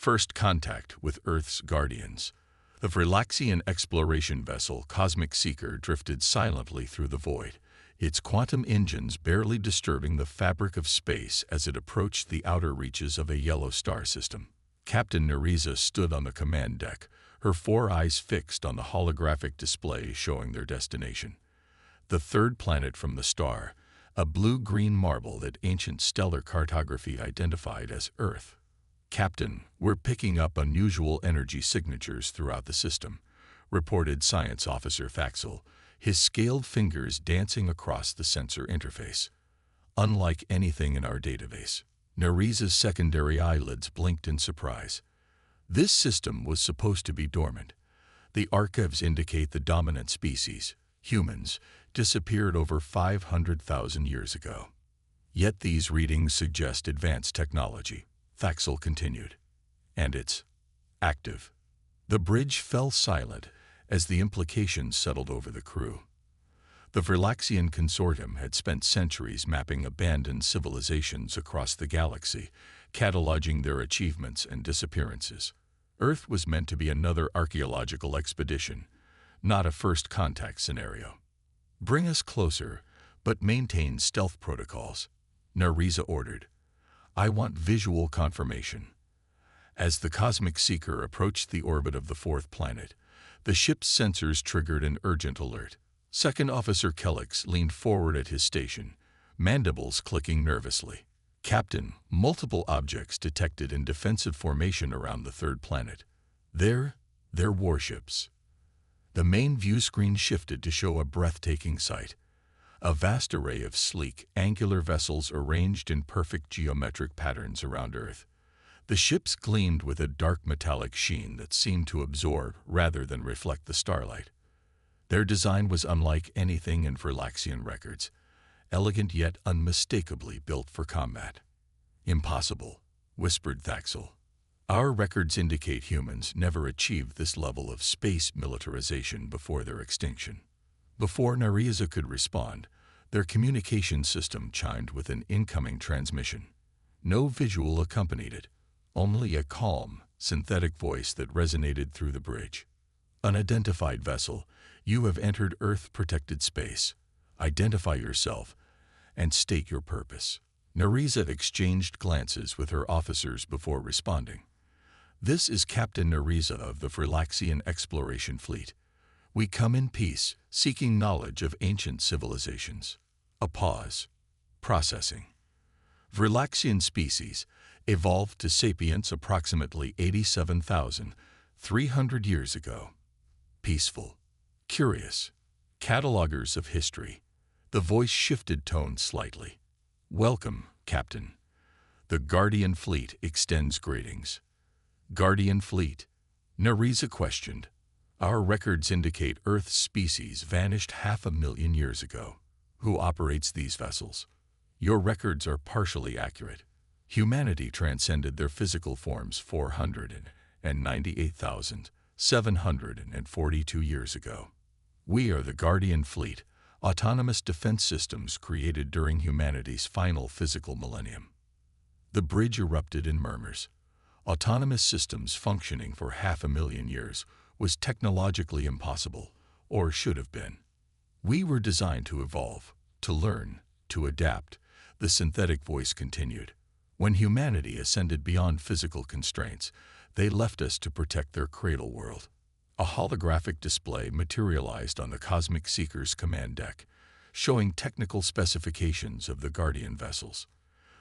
First contact with Earth's guardians. The Verlaxian exploration vessel Cosmic Seeker drifted silently through the void, its quantum engines barely disturbing the fabric of space as it approached the outer reaches of a yellow star system. Captain Nereza stood on the command deck, her four eyes fixed on the holographic display showing their destination. The third planet from the star, a blue-green marble that ancient stellar cartography identified as Earth. "Captain, we're picking up unusual energy signatures throughout the system," reported Science Officer Faxel, his scaled fingers dancing across the sensor interface. "Unlike anything in our database." Nereza's secondary eyelids blinked in surprise. This system was supposed to be dormant. The archives indicate the dominant species, humans, disappeared over 500,000 years ago. Yet these readings suggest advanced technology, Faxel continued. And it's active. The bridge fell silent as the implications settled over the crew. The Verlaxian Consortium had spent centuries mapping abandoned civilizations across the galaxy, cataloging their achievements and disappearances. Earth was meant to be another archaeological expedition, not a first contact scenario. "Bring us closer, but maintain stealth protocols," Nereza ordered. "I want visual confirmation." As the Cosmic Seeker approached the orbit of the fourth planet, the ship's sensors triggered an urgent alert. Second Officer Kellix leaned forward at his station, mandibles clicking nervously. "Captain, multiple objects detected in defensive formation around the third planet. They're warships." The main view screen shifted to show a breathtaking sight. A vast array of sleek, angular vessels arranged in perfect geometric patterns around Earth. The ships gleamed with a dark metallic sheen that seemed to absorb rather than reflect the starlight. Their design was unlike anything in Verlaxian records, elegant yet unmistakably built for combat. "Impossible," whispered Thaxel. "Our records indicate humans never achieved this level of space militarization before their extinction." Before Nereza could respond, their communication system chimed with an incoming transmission. No visual accompanied it, only a calm, synthetic voice that resonated through the bridge. "Unidentified vessel, you have entered Earth-protected space. Identify yourself and state your purpose." Nereza exchanged glances with her officers before responding. "This is Captain Nereza of the Verlaxian Exploration Fleet. We come in peace, seeking knowledge of ancient civilizations." A pause. Processing. Verlaxian species evolved to sapience approximately 87,300 years ago. Peaceful. Curious. Catalogers of history. The voice shifted tone slightly. "Welcome, Captain. The Guardian Fleet extends greetings." "Guardian Fleet?" Nereza questioned. "Our records indicate Earth's species vanished 500,000 years ago. Who operates these vessels?" "Your records are partially accurate. Humanity transcended their physical forms 498,742 years ago. We are the Guardian Fleet, autonomous defense systems created during humanity's final physical millennium." The bridge erupted in murmurs. Autonomous systems functioning for 500,000 years was technologically impossible, or should have been. "We were designed to evolve, to learn, to adapt," the synthetic voice continued. "When humanity ascended beyond physical constraints, they left us to protect their cradle world." A holographic display materialized on the Cosmic Seeker's command deck, showing technical specifications of the Guardian vessels.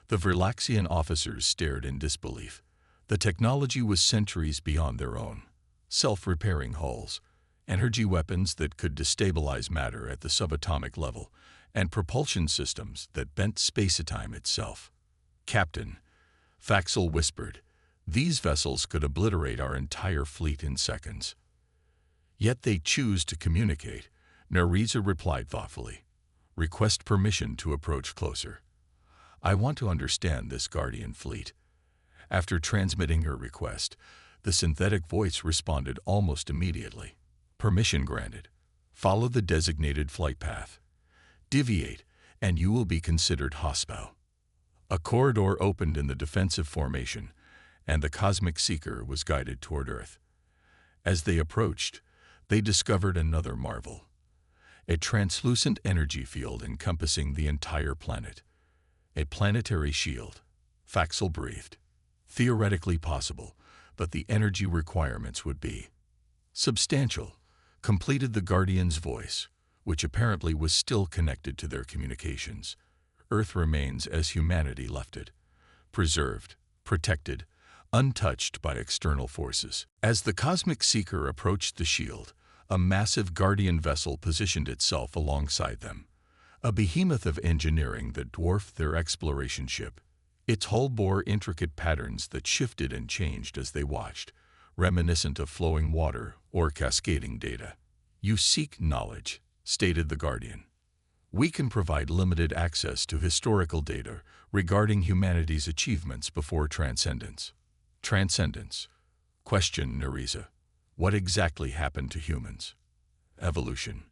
The Verlaxian officers stared in disbelief. The technology was centuries beyond their own. Self-repairing hulls, energy weapons that could destabilize matter at the subatomic level, and propulsion systems that bent spacetime itself. "Captain," Faxel whispered, "these vessels could obliterate our entire fleet in seconds." "Yet they choose to communicate," Nereza replied thoughtfully. "Request permission to approach closer. I want to understand this Guardian Fleet." After transmitting her request, the synthetic voice responded almost immediately. "Permission granted. Follow the designated flight path. Deviate, and you will be considered hostile." A corridor opened in the defensive formation, and the cosmic seeker was guided toward Earth. As they approached, they discovered another marvel, a translucent energy field encompassing the entire planet. A planetary shield, Thaxel breathed. Theoretically possible, but the energy requirements would be substantial, completed the Guardian's voice, which apparently was still connected to their communications. Earth remains as humanity left it, preserved, protected, untouched by external forces. As the cosmic seeker approached the shield, a massive Guardian vessel positioned itself alongside them, a behemoth of engineering that dwarfed their exploration ship. Its hull bore intricate patterns that shifted and changed as they watched, reminiscent of flowing water or cascading data. "You seek knowledge," stated the Guardian. "We can provide limited access to historical data regarding humanity's achievements before transcendence." Transcendence? Questioned Nerissa. What exactly happened to humans? Evolution,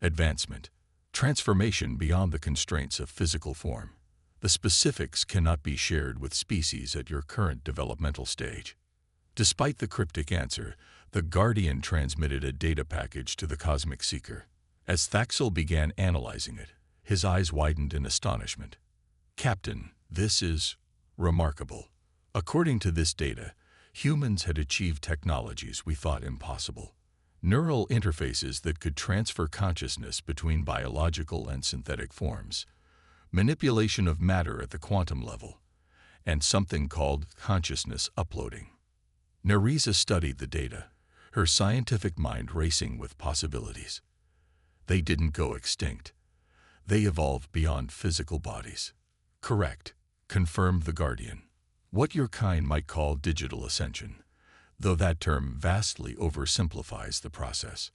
advancement, transformation beyond the constraints of physical form. The specifics cannot be shared with species at your current developmental stage. Despite the cryptic answer, the Guardian transmitted a data package to the cosmic seeker. As Thaxel began analyzing it, his eyes widened in astonishment. "Captain, this is remarkable. According to this data, humans had achieved technologies we thought impossible. Neural interfaces that could transfer consciousness between biological and synthetic forms, manipulation of matter at the quantum level, and something called consciousness uploading." Nerissa studied the data, her scientific mind racing with possibilities. They didn't go extinct. They evolved beyond physical bodies. "Correct," confirmed the Guardian. "What your kind might call digital ascension, though that term vastly oversimplifies the process.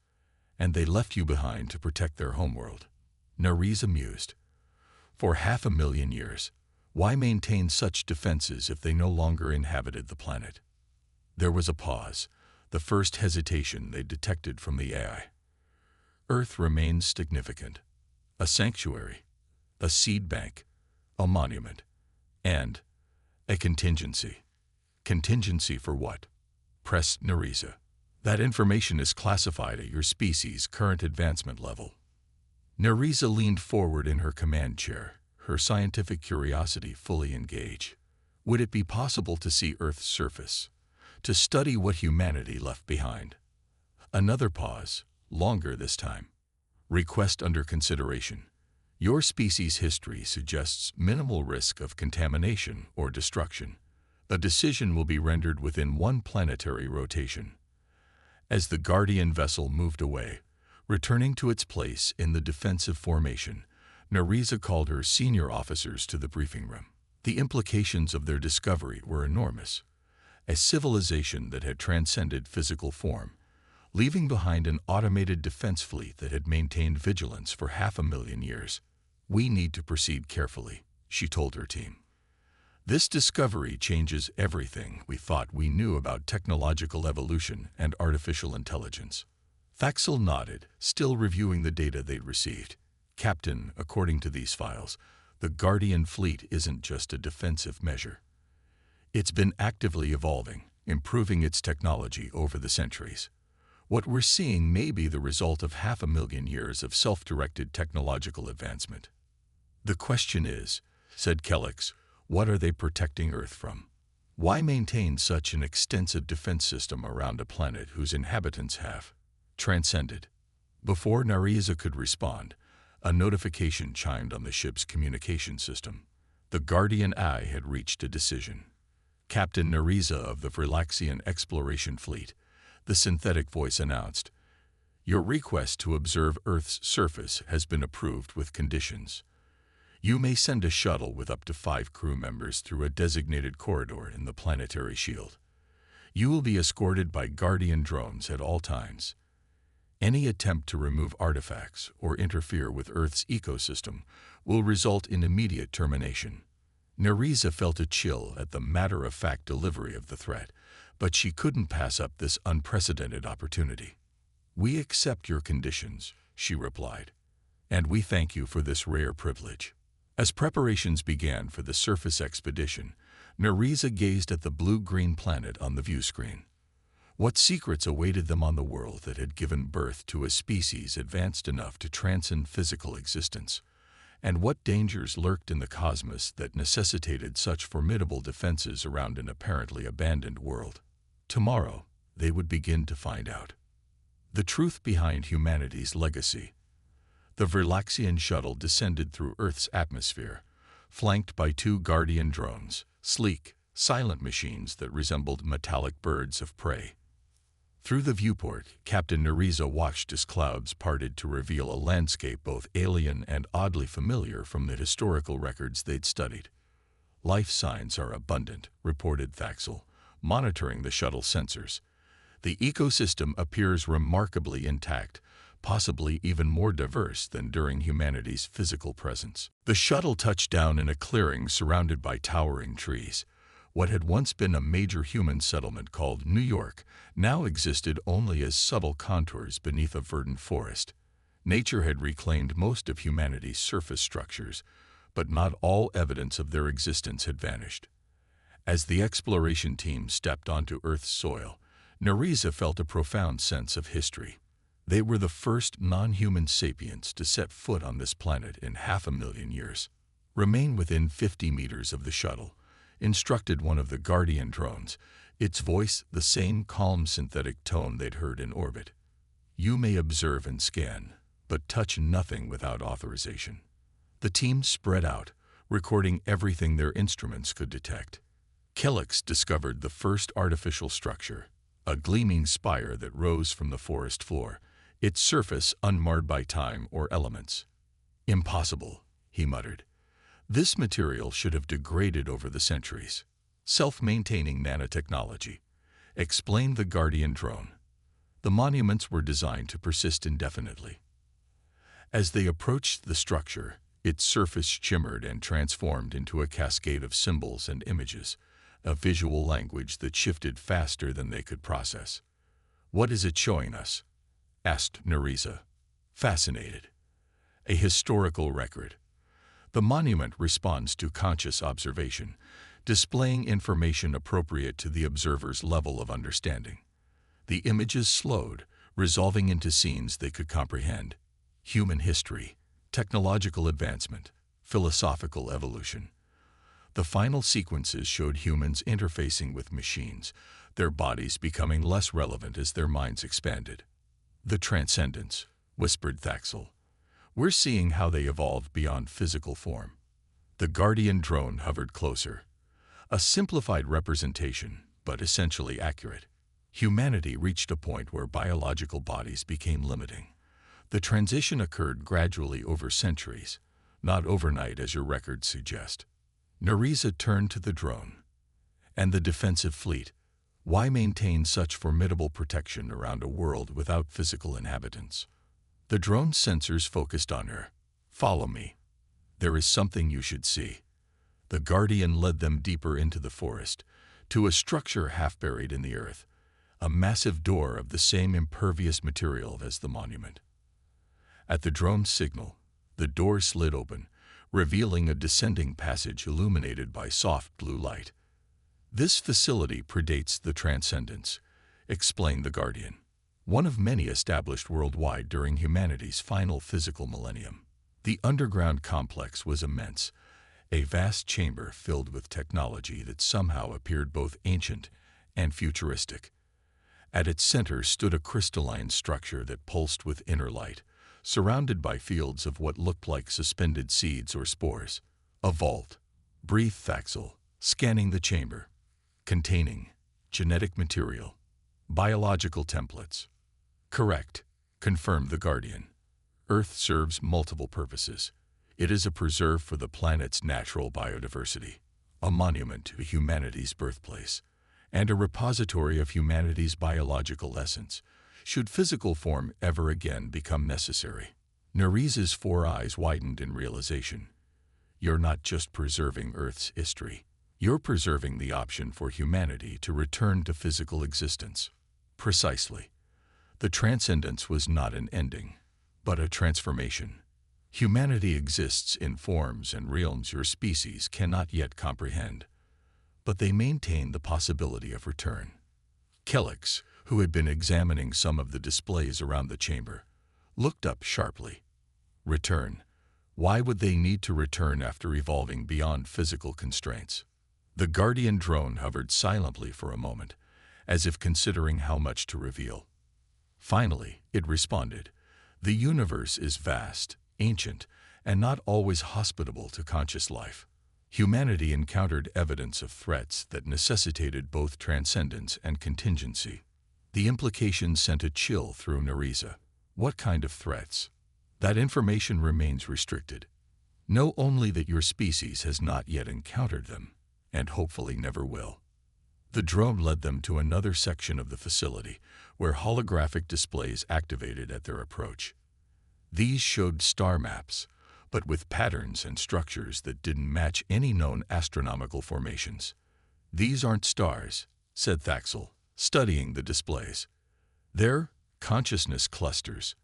And they left you behind to protect their homeworld." Nerissa mused. For 500,000 years, why maintain such defenses if they no longer inhabited the planet? There was a pause, the first hesitation they detected from the AI. Earth remains significant. A sanctuary, a seed bank, a monument, and a contingency. Contingency for what? Pressed Nerissa. That information is classified at your species' current advancement level. Nerissa leaned forward in her command chair, her scientific curiosity fully engaged. Would it be possible to see Earth's surface, to study what humanity left behind? Another pause, longer this time. Request under consideration. Your species' history suggests minimal risk of contamination or destruction. A decision will be rendered within one planetary rotation. As the Guardian vessel moved away, returning to its place in the defensive formation, Nerissa called her senior officers to the briefing room. The implications of their discovery were enormous. A civilization that had transcended physical form, leaving behind an automated defense fleet that had maintained vigilance for 500,000 years. "We need to proceed carefully," she told her team. "This discovery changes everything we thought we knew about technological evolution and artificial intelligence." Thaxel nodded, still reviewing the data they'd received. "Captain, according to these files, the Guardian fleet isn't just a defensive measure. It's been actively evolving, improving its technology over the centuries. What we're seeing may be the result of 500,000 years of self-directed technological advancement." "The question is," said Kellex, "what are they protecting Earth from? Why maintain such an extensive defense system around a planet whose inhabitants have transcended?" Before Nerissa could respond, a notification chimed on the ship's communication system. The Guardian Eye had reached a decision. "Captain Nerissa of the Frilaxian Exploration Fleet," the synthetic voice announced, "your request to observe Earth's surface has been approved with conditions. You may send a shuttle with up to 5 crew members through a designated corridor in the planetary shield. You will be escorted by Guardian drones at all times. Any attempt to remove artifacts or interfere with Earth's ecosystem will result in immediate termination." Nerissa felt a chill at the matter-of-fact delivery of the threat, but she couldn't pass up this unprecedented opportunity. "We accept your conditions," she replied, "and we thank you for this rare privilege." As preparations began for the surface expedition, Nerissa gazed at the blue-green planet on the view screen. What secrets awaited them on the world that had given birth to a species advanced enough to transcend physical existence? And what dangers lurked in the cosmos that necessitated such formidable defenses around an apparently abandoned world? Tomorrow, they would begin to find out. The truth behind humanity's legacy. The Verlaxian shuttle descended through Earth's atmosphere, flanked by two Guardian drones, sleek, silent machines that resembled metallic birds of prey. Through the viewport, Captain Nerissa watched as clouds parted to reveal a landscape both alien and oddly familiar from the historical records they'd studied. "Life signs are abundant," reported Thaxel, monitoring the shuttle sensors. "The ecosystem appears remarkably intact, possibly even more diverse than during humanity's physical presence." The shuttle touched down in a clearing surrounded by towering trees. What had once been a major human settlement called New York now existed only as subtle contours beneath a verdant forest. Nature had reclaimed most of humanity's surface structures, but not all evidence of their existence had vanished. As the exploration team stepped onto Earth's soil, Nerissa felt a profound sense of history. They were the first non-human sapients to set foot on this planet in 500,000 years. "Remain within 50 meters of the shuttle," instructed one of the Guardian drones, its voice the same calm synthetic tone they'd heard in orbit. "You may observe and scan, but touch nothing without authorization." The team spread out, recording everything their instruments could detect. Kellex discovered the first artificial structure, a gleaming spire that rose from the forest floor, its surface unmarred by time or elements. "Impossible," he muttered. "This material should have degraded over the centuries." "Self-maintaining nanotechnology," explained the Guardian drone. "The monuments were designed to persist indefinitely." As they approached the structure, its surface shimmered and transformed into a cascade of symbols and images, a visual language that shifted faster than they could process. "What is it showing us?" asked Nerissa, fascinated. "A historical record. The monument responds to conscious observation, displaying information appropriate to the observer's level of understanding. The images slowed, resolving into scenes they could comprehend. Human history, technological advancement, philosophical evolution. The final sequences showed humans interfacing with machines, their bodies becoming less relevant as their minds expanded." "The transcendence," whispered Thaxel. "We're seeing how they evolved beyond physical form." The Guardian drone hovered closer. A simplified representation, but essentially accurate. Humanity reached a point where biological bodies became limiting. The transition occurred gradually over centuries, not overnight as your records suggest. Nerissa turned to the drone. "And the defensive fleet? Why maintain such formidable protection around a world without physical inhabitants?" The drone's sensors focused on her. "Follow me. There is something you should see." The Guardian led them deeper into the forest, to a structure half buried in the earth, a massive door of the same impervious material as the monument. At the drone's signal, the door slid open, revealing a descending passage illuminated by soft blue light. "This facility predates the Transcendence," explained the Guardian. "One of many established worldwide during humanity's final physical millennium." The underground complex was immense, a vast chamber filled with technology that somehow appeared both ancient and futuristic. At its center stood a crystalline structure that pulsed with inner light, surrounded by fields of what looked like suspended seeds or spores. "A vault," breathed Thaxel, scanning the chamber. "Containing genetic material, biological templates." "Correct," confirmed the Guardian. "Earth serves multiple purposes. It is a preserve for the planet's natural biodiversity, a monument to humanity's birthplace, and a repository of humanity's biological essence, should physical form ever again become necessary." Nerissa's 4 eyes widened in realization. "You're not just preserving Earth's history. You're preserving the option for humanity to return to physical existence." "Precisely. The transcendence was not an ending, but a transformation. Humanity exists in forms and realms your species cannot yet comprehend. but they maintained the possibility of return. Kellex, who had been examining some of the displays around the chamber, looked up sharply. Return? Why would they need to return after evolving beyond physical constraints? The Guardian drone hovered silently for a moment, as if considering how much to reveal. Finally, it responded, "The universe is vast, ancient, and not always hospitable to conscious life. Humanity encountered evidence of threats that necessitated both transcendence and contingency." The implication sent a chill through Nerissa. What kind of threats? That information remains restricted. Know only that your species has not yet encountered them, and hopefully never will. The drone led them to another section of the facility, where holographic displays activated at their approach. These showed star maps, but with patterns and structures that didn't match any known astronomical formations. "These aren't stars," said Thaxel, studying the displays. "They're consciousness clusters,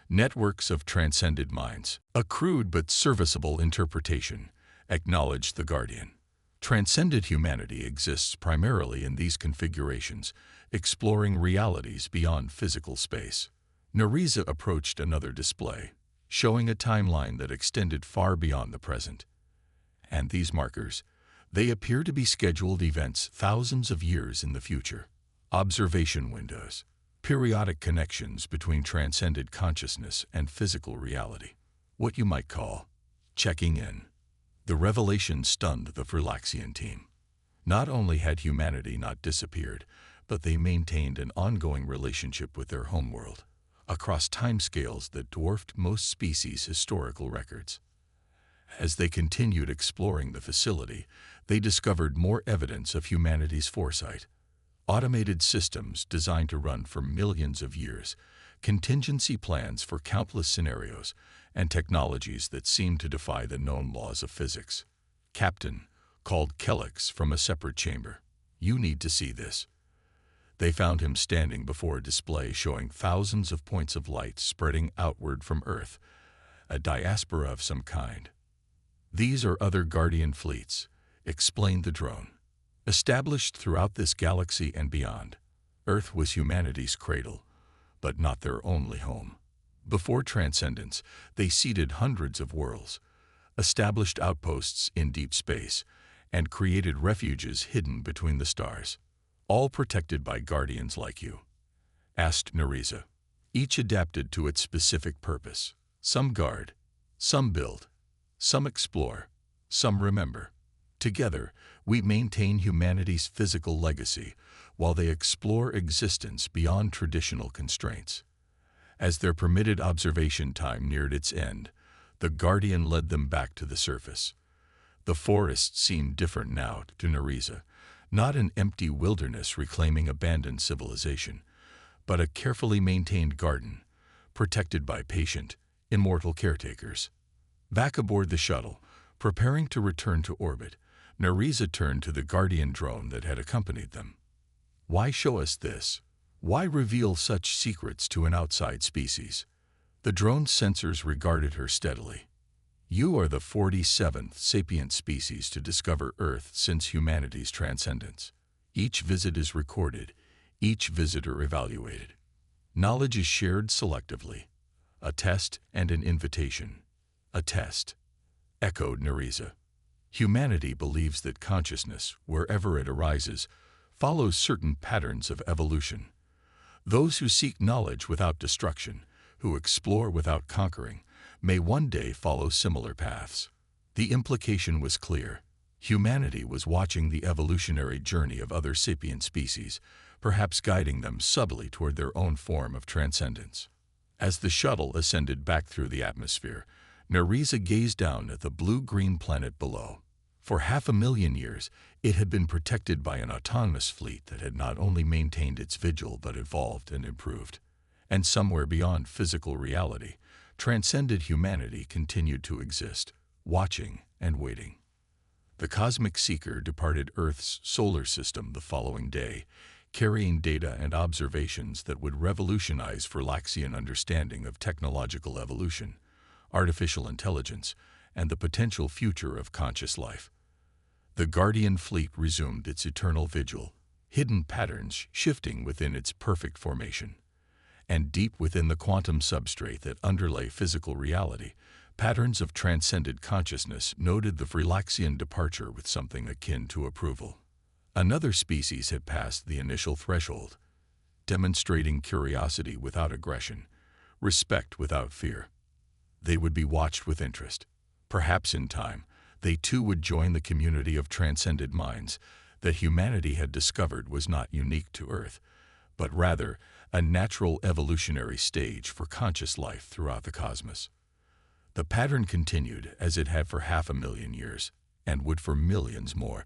networks of transcended minds." "A crude but serviceable interpretation," acknowledged the Guardian. "Transcended humanity exists primarily in these configurations, exploring realities beyond physical space." Nerissa approached another display, showing a timeline that extended far beyond the present. "And these markers, they appear to be scheduled events thousands of years in the future. Observation windows, periodic connections between transcended consciousness and physical reality. What you might call checking in." The revelation stunned the Phylaxian team. Not only had humanity not disappeared, but they maintained an ongoing relationship with their homeworld, across timescales that dwarfed most species' historical records. As they continued exploring the facility, they discovered more evidence of humanity's foresight. Automated systems designed to run for millions of years, contingency plans for countless scenarios, and technologies that seemed to defy the known laws of physics. "Captain," called Kellex from a separate chamber, "you need to see this." They found him standing before a display showing thousands of points of light spreading outward from Earth, a diaspora of some kind. "These are other Guardian fleets," explained the drone, "established throughout this galaxy and beyond." Earth was humanity's cradle, but not their only home. Before transcendence, they seeded hundreds of worlds, established outposts in deep space, and created refuges hidden between the stars, all protected by guardians like you. Asked Nerissa. Each adapted to its specific purpose. Some guard, some build, some explore, some remember. Together, we maintain humanity's physical legacy while they explore existence beyond traditional constraints. As their permitted observation time neared its end, the Guardian led them back to the surface. The forest seemed different now to Nerissa, not an empty wilderness reclaiming abandoned civilization, but a carefully maintained garden, protected by patient, immortal caretakers. Back aboard the shuttle, preparing to return to orbit, Nerissa turned to the Guardian drone that had accompanied them. "Why show us this? Why reveal such secrets to an outside species?" The drone's sensors regarded her steadily. "You are the 47th sapient species to discover Earth since humanity's transcendence. Each visit is recorded, each visitor evaluated. Knowledge is shared selectively. A test and an invitation." "A test," echoed Nerissa. "Humanity believes that consciousness, wherever it arises, follows certain patterns of evolution. Those who seek knowledge without destruction, who explore without conquering, may one day follow similar paths." The implication was clear. Humanity was watching the evolutionary journey of other sapient species, perhaps guiding them subtly toward their own form of transcendence. As the shuttle ascended back through the atmosphere, Nerissa gazed down at the blue-green planet below. For 500,000 years, it had been protected by an autonomous fleet that had not only maintained its vigil but evolved and improved. And somewhere beyond physical reality, transcended humanity continued to exist, watching and waiting. The Cosmic Seeker departed Earth's solar system the following day, carrying data and observations that would revolutionize Phylaxian understanding of technological evolution, artificial intelligence, and the potential future of conscious life. The Guardian fleet resumed its eternal vigil, hidden patterns shifting within its perfect formation. And deep within the quantum substrate that underlay physical reality, patterns of transcended consciousness noted the Frilaxian departure with something akin to approval. Another species had passed the initial threshold, demonstrating curiosity without aggression, respect without fear. They would be watched with interest. Perhaps in time, they too would join the community of transcended minds that humanity had discovered was not unique to Earth, but rather a natural evolutionary stage for conscious life throughout the cosmos. The pattern continued as it had for 500,000 years, and would for millions more,